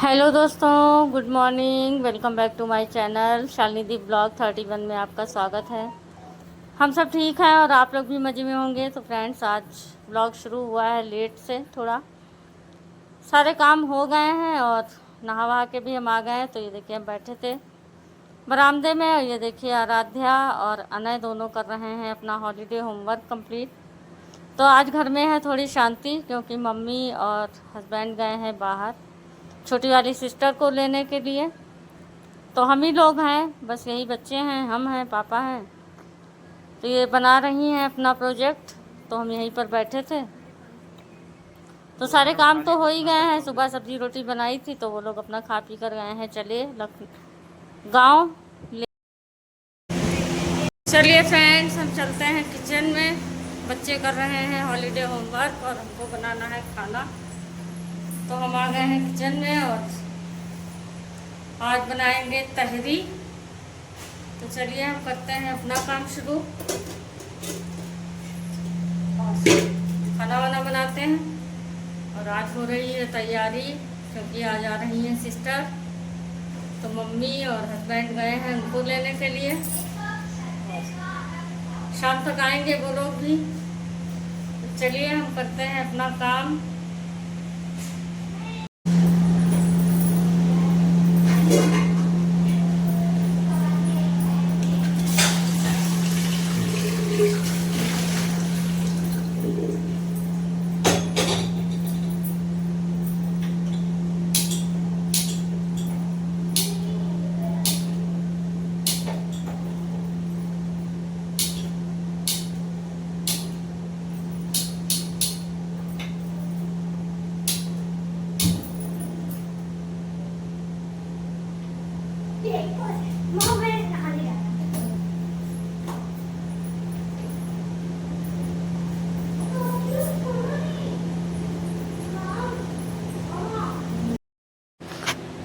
Hello दोस्तों, good morning. Welcome back to my channel Shalini the blog 31 में आपका स्वागत है। हम सब ठीक हैं और आप लोग भी मज़े में होंगे। तो फ्रेंड्स, आज ब्लॉग शुरू हुआ है लेट से थोड़ा। सारे काम हो गए हैं और नहा वहा के भी हम आ गए हैं। तो ये देखिए, हम बैठे थे बरामदे में और ये देखिए आराध्या और अनय दोनों कर रहे हैं अपना हॉलीडे होमवर्क कंप्लीट। तो आज घर में है थोड़ी शांति, क्योंकि मम्मी और हस्बैंड गए हैं बाहर छोटी वाली सिस्टर को लेने के लिए। तो हम ही लोग हैं, बस यही बच्चे हैं, हम हैं, पापा हैं। तो ये बना रही हैं अपना प्रोजेक्ट, तो हम यहीं पर बैठे थे। तो सारे काम तो हो ही गए हैं। सुबह सब्जी रोटी बनाई थी तो वो लोग अपना खा पी कर गए हैं। चलिए गाँव। चलिए फ्रेंड्स, हम चलते हैं किचन में। बच्चे कर रहे हैं हॉलीडे होमवर्क और हमको बनाना है खाना। तो हम आ गए हैं किचन में और आज बनाएंगे तहरी। तो चलिए हम करते हैं अपना काम शुरू और खाना वाना बनाते हैं। और आज हो रही है तैयारी, क्योंकि आज आ रही हैं सिस्टर। तो मम्मी और हस्बैंड गए हैं उनको लेने के लिए। शाम तक आएंगे वो लोग भी। तो चलिए हम करते हैं अपना काम।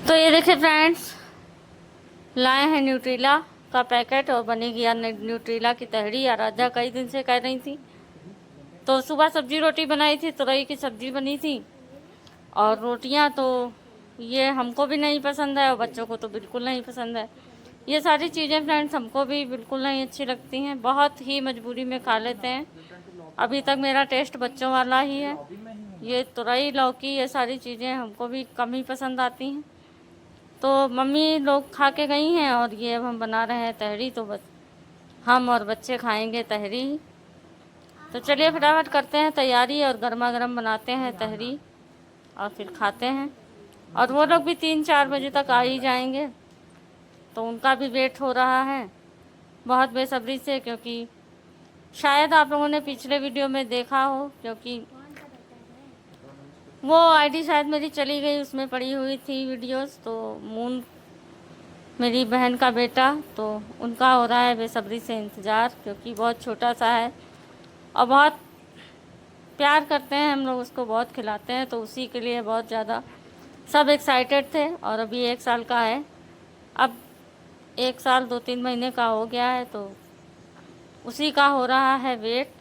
तो ये देखिए फ्रेंड्स, लाए हैं न्यूट्रीला का पैकेट और बनेगी न्यूट्रीला की तहरी। आराध्या कई दिन से कह रही थी। तो सुबह सब्जी रोटी बनाई थी, तुरई की सब्जी बनी थी और रोटियां। तो ये हमको भी नहीं पसंद है और बच्चों को तो बिल्कुल नहीं पसंद है। ये सारी चीज़ें फ्रेंड्स हमको भी बिल्कुल नहीं अच्छी लगती हैं, बहुत ही मजबूरी में खा लेते हैं। अभी तक मेरा टेस्ट बच्चों वाला ही है। ये तुरई लौकी ये सारी चीज़ें हमको भी कम ही पसंद आती हैं। तो मम्मी लोग खा के गई हैं और ये अब हम बना रहे हैं तहरी। तो बस हम और बच्चे खाएंगे तहरी। तो चलिए फटाफट करते हैं तैयारी और गर्मा गर्म बनाते हैं तहरी और फिर खाते हैं। और वो लोग भी 3-4 बजे तक आ ही जाएंगे, तो उनका भी वेट हो रहा है बहुत बेसब्री से। क्योंकि शायद आप लोगों ने पिछले वीडियो में देखा हो, क्योंकि वो आईडी शायद मेरी चली गई, उसमें पड़ी हुई थी वीडियोस। तो मून मेरी बहन का बेटा, तो उनका हो रहा है बेसब्री से इंतज़ार, क्योंकि बहुत छोटा सा है और बहुत प्यार करते हैं हम लोग उसको, बहुत खिलाते हैं। तो उसी के लिए बहुत ज़्यादा सब एक्साइटेड थे। और अभी 1 साल का है, अब 1 साल 2-3 महीने का हो गया है। तो उसी का हो रहा है वेट।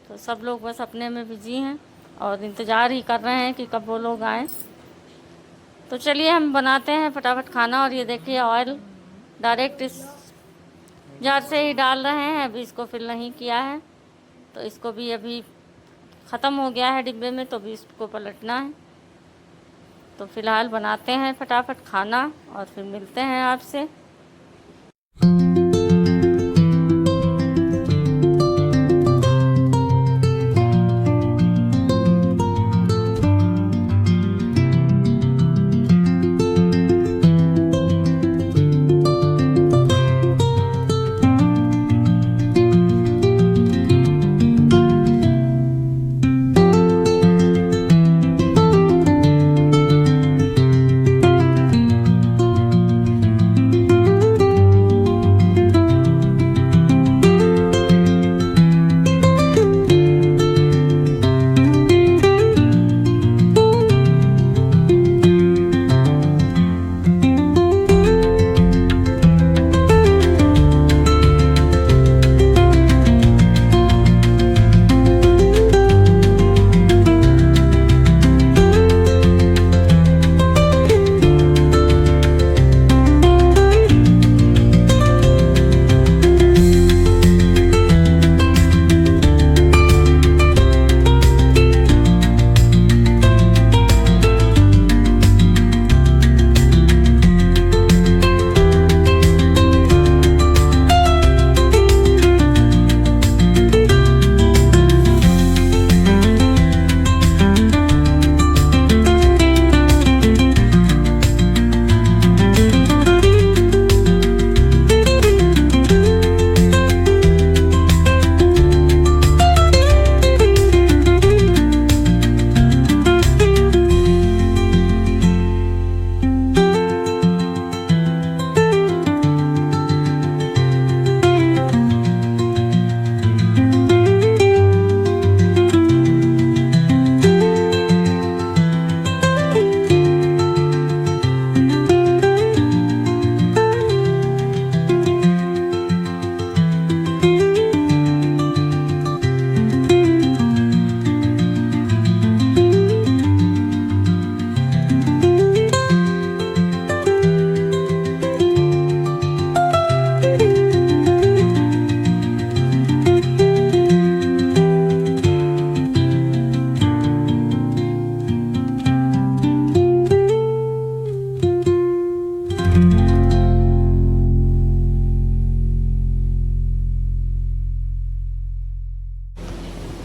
तो सब लोग बस अपने में बिजी हैं और इंतज़ार ही कर रहे हैं कि कब वो लोग आएँ। तो चलिए हम बनाते हैं फटाफट खाना। और ये देखिए ऑयल डायरेक्ट इस जार से ही डाल रहे हैं, अभी इसको फिल नहीं किया है। तो इसको भी अभी ख़त्म हो गया है डिब्बे में, तो भी इसको पलटना है। तो फ़िलहाल बनाते हैं फटाफट खाना और फिर मिलते हैं आपसे।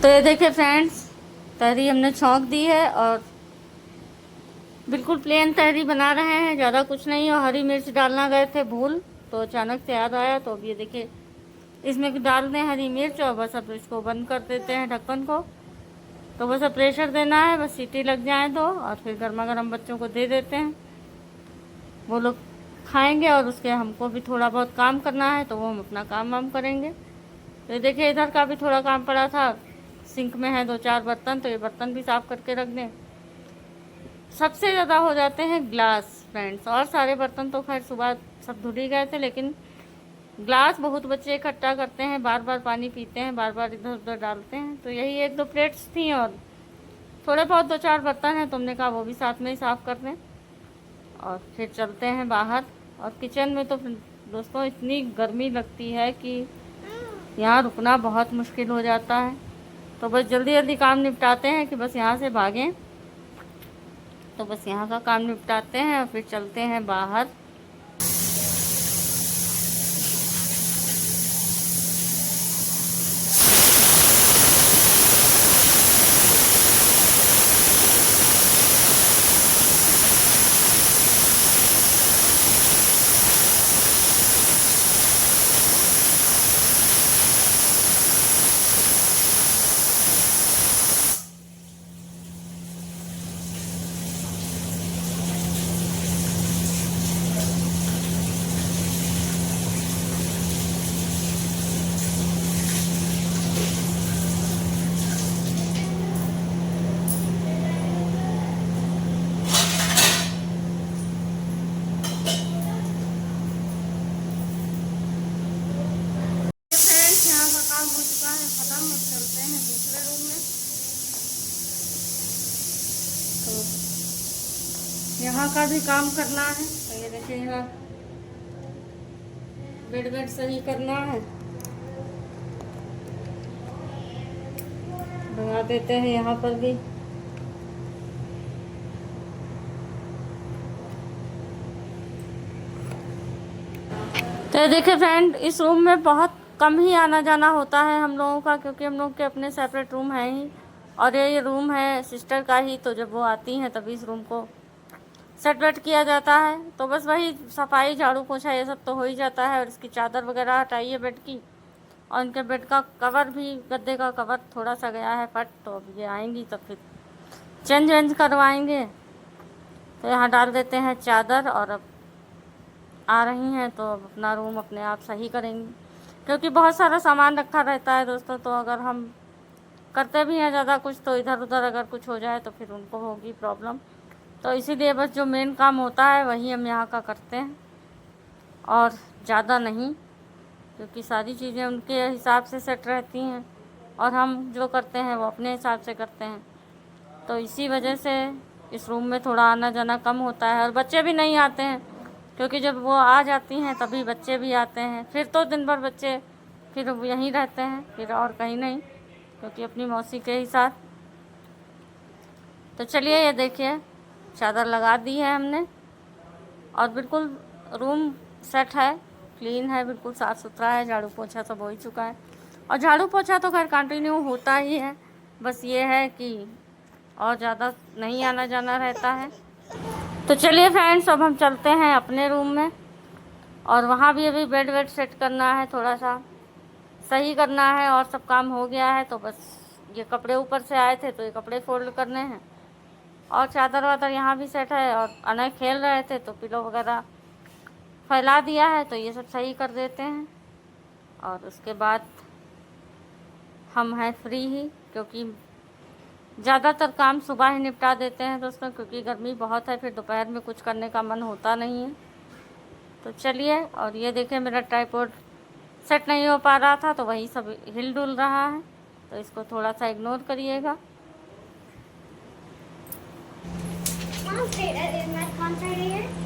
तो ये देखिए फ्रेंड्स, तहरी हमने छौंक दी है और बिल्कुल प्लेन तहरी बना रहे हैं, ज़्यादा कुछ नहीं। और हरी मिर्च डालना गए थे भूल, तो अचानक से याद आया, तो अब ये देखिए इसमें भी डाल दें हरी मिर्च और बस अब इसको बंद कर देते हैं ढक्कन को। तो बस अब प्रेशर देना है, बस सीटी लग जाए तो, और फिर गर्मा गर्म बच्चों को दे देते हैं, वो लोग खाएंगे। और उसके हमको भी थोड़ा बहुत काम करना है, तो वो हम अपना काम वाम करेंगे। तो देखिए इधर का भी थोड़ा काम पड़ा था, सिंक में है 2-4 बर्तन, तो ये बर्तन भी साफ़ करके रख दें। सबसे ज़्यादा हो जाते हैं ग्लास फ्रेंड्स, और सारे बर्तन तो खैर सुबह सब धुल ही गए थे, लेकिन ग्लास बहुत बच्चे इकट्ठा करते हैं, बार बार पानी पीते हैं, बार बार इधर उधर डालते हैं। तो यही 1-2 प्लेट्स थी और थोड़े बहुत 2-4 बर्तन हैं, तुमने कहा वो भी साथ में ही साफ़ कर दें और फिर चलते हैं बाहर। और किचन में तो दोस्तों इतनी गर्मी लगती है कि यहाँ रुकना बहुत मुश्किल हो जाता है। तो बस जल्दी जल्दी काम निपटाते हैं कि बस यहाँ से भागें। तो बस यहाँ का काम निपटाते हैं और फिर चलते हैं बाहर। काम हो चुका है ख़त्म, अब चलते हैं दूसरे रूम में। तो यहाँ का भी काम करना है। तो ये देखिए यहाँ बेड सही करना है, बना देते हैं यहाँ पर भी। तो देखिए फ्रेंड, इस रूम में बहुत कम ही आना जाना होता है हम लोगों का, क्योंकि हम लोग के अपने सेपरेट रूम हैं ही, और ये रूम है सिस्टर का ही। तो जब वो आती हैं तभी इस रूम को सेट वेट किया जाता है। तो बस वही सफाई झाड़ू पोछा ये सब तो हो ही जाता है। और इसकी चादर वगैरह हटाई है बेड की, और इनके बेड का कवर भी, गद्दे का कवर थोड़ा सा गया है फट, तो अब ये आएंगी तब फिर चेंज वेंज करवाएंगे। तो यहाँ डाल देते हैं चादर, और अब आ रही हैं तो अब अपना रूम अपने आप सही करेंगी, क्योंकि बहुत सारा सामान रखा रहता है दोस्तों। तो अगर हम करते भी हैं ज़्यादा कुछ, तो इधर उधर अगर कुछ हो जाए तो फिर उनको होगी प्रॉब्लम। तो इसीलिए बस जो मेन काम होता है वही हम यहाँ का करते हैं, और ज़्यादा नहीं, क्योंकि सारी चीज़ें उनके हिसाब से सेट रहती हैं और हम जो करते हैं वो अपने हिसाब से करते हैं। तो इसी वजह से इस रूम में थोड़ा आना जाना कम होता है। और बच्चे भी नहीं आते हैं, क्योंकि जब वो आ जाती हैं तभी बच्चे भी आते हैं। फिर तो दिन भर बच्चे फिर यहीं रहते हैं, फिर और कहीं नहीं, क्योंकि अपनी मौसी के ही साथ। तो चलिए ये देखिए चादर लगा दी है हमने, और बिल्कुल रूम सेट है, क्लीन है, बिल्कुल साफ़ सुथरा है। झाड़ू पोछा सब हो ही चुका है, और झाड़ू पोछा तो खैर कंटिन्यू होता ही है। बस ये है कि और ज़्यादा नहीं आना जाना रहता है। तो चलिए फ्रेंड्स, अब हम चलते हैं अपने रूम में, और वहाँ भी अभी बेड वेड सेट करना है, थोड़ा सा सही करना है, और सब काम हो गया है। तो बस ये कपड़े ऊपर से आए थे तो ये कपड़े फोल्ड करने हैं, और चादर वादर यहाँ भी सेट है। और अनय खेल रहे थे तो पिलो वगैरह फैला दिया है, तो ये सब सही कर देते हैं। और उसके बाद हम हैं फ्री ही, क्योंकि ज़्यादातर काम सुबह ही निपटा देते हैं दोस्तों, क्योंकि गर्मी बहुत है, फिर दोपहर में कुछ करने का मन होता नहीं है। तो चलिए, और ये देखिए मेरा ट्राइपॉड सेट नहीं हो पा रहा था, तो वही सब हिल डुल रहा है, तो इसको थोड़ा सा इग्नोर करिएगा।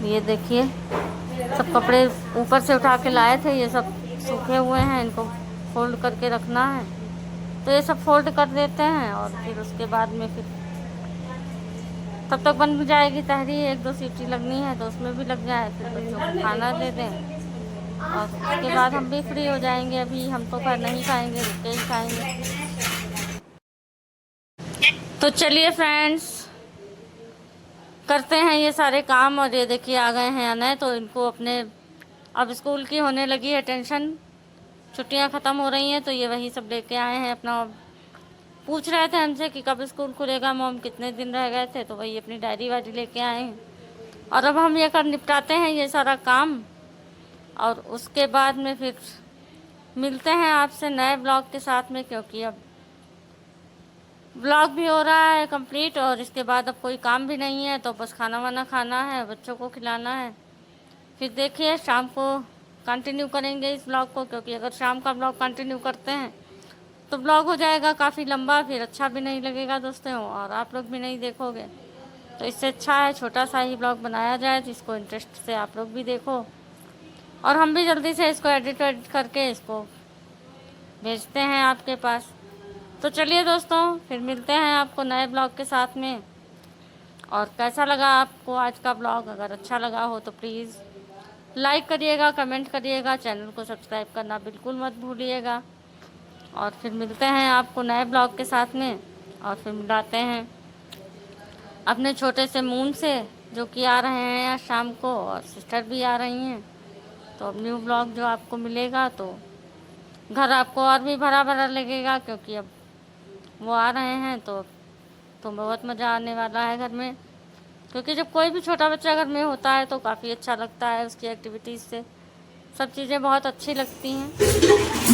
ये देखिए सब कपड़े ऊपर से उठा के लाए थे, ये सब सूखे हुए हैं, इनको फोल्ड करके रखना है। तो ये सब फोल्ड कर देते हैं, और फिर उसके बाद में फिर तब तक बन जाएगी तहरी। 1-2 सीटी लगनी है तो उसमें भी लग जाए, फिर बच्चों को खाना दे दें, और उसके बाद हम भी फ्री हो जाएंगे। अभी हम तो खैर नहीं खाएंगे, रुक के ही खाएंगे। तो चलिए फ्रेंड्स, करते हैं ये सारे काम। और ये देखिए आ गए हैं अनय, तो इनको अपने अब स्कूल की होने लगी है टेंशन, छुट्टियां ख़त्म हो रही हैं, तो ये वही सब लेके आए हैं अपना। पूछ रहे थे हमसे कि कब स्कूल खुलेगा मॉम, कितने दिन रह गए थे, तो वही अपनी डायरी वायरी लेके आए हैं। और अब हम ये कर निपटाते हैं ये सारा काम, और उसके बाद में फिर मिलते हैं आपसे नए ब्लॉग के साथ में, क्योंकि अब ब्लॉग भी हो रहा है कंप्लीट, और इसके बाद अब कोई काम भी नहीं है, तो बस खाना वाना खाना है, बच्चों को खिलाना है। फिर देखिए शाम को कंटिन्यू करेंगे इस ब्लॉग को, क्योंकि अगर शाम का ब्लॉग कंटिन्यू करते हैं तो ब्लॉग हो जाएगा काफ़ी लंबा, फिर अच्छा भी नहीं लगेगा दोस्तों, और आप लोग भी नहीं देखोगे। तो इससे अच्छा है छोटा सा ही ब्लॉग बनाया जाए, जिसको इंटरेस्ट से आप लोग भी देखो, और हम भी जल्दी से इसको एडिट करके इसको भेजते हैं आपके पास। तो चलिए दोस्तों, फिर मिलते हैं आपको नए ब्लॉग के साथ में। और कैसा लगा आपको आज का ब्लॉग? अगर अच्छा लगा हो तो प्लीज़ लाइक करिएगा, कमेंट करिएगा, चैनल को सब्सक्राइब करना बिल्कुल मत भूलिएगा। और फिर मिलते हैं आपको नए ब्लॉग के साथ में, और फिर मिलाते हैं अपने छोटे से मून से, जो कि आ रहे हैं आज शाम को, और सिस्टर भी आ रही हैं। तो अब न्यू ब्लॉग जो आपको मिलेगा, तो घर आपको और भी भरा भरा लगेगा, क्योंकि अब वो आ रहे हैं, तो बहुत मज़ा आने वाला है घर में। क्योंकि जब कोई भी छोटा बच्चा घर में होता है तो काफ़ी अच्छा लगता है, उसकी एक्टिविटीज़ से सब चीज़ें बहुत अच्छी लगती हैं।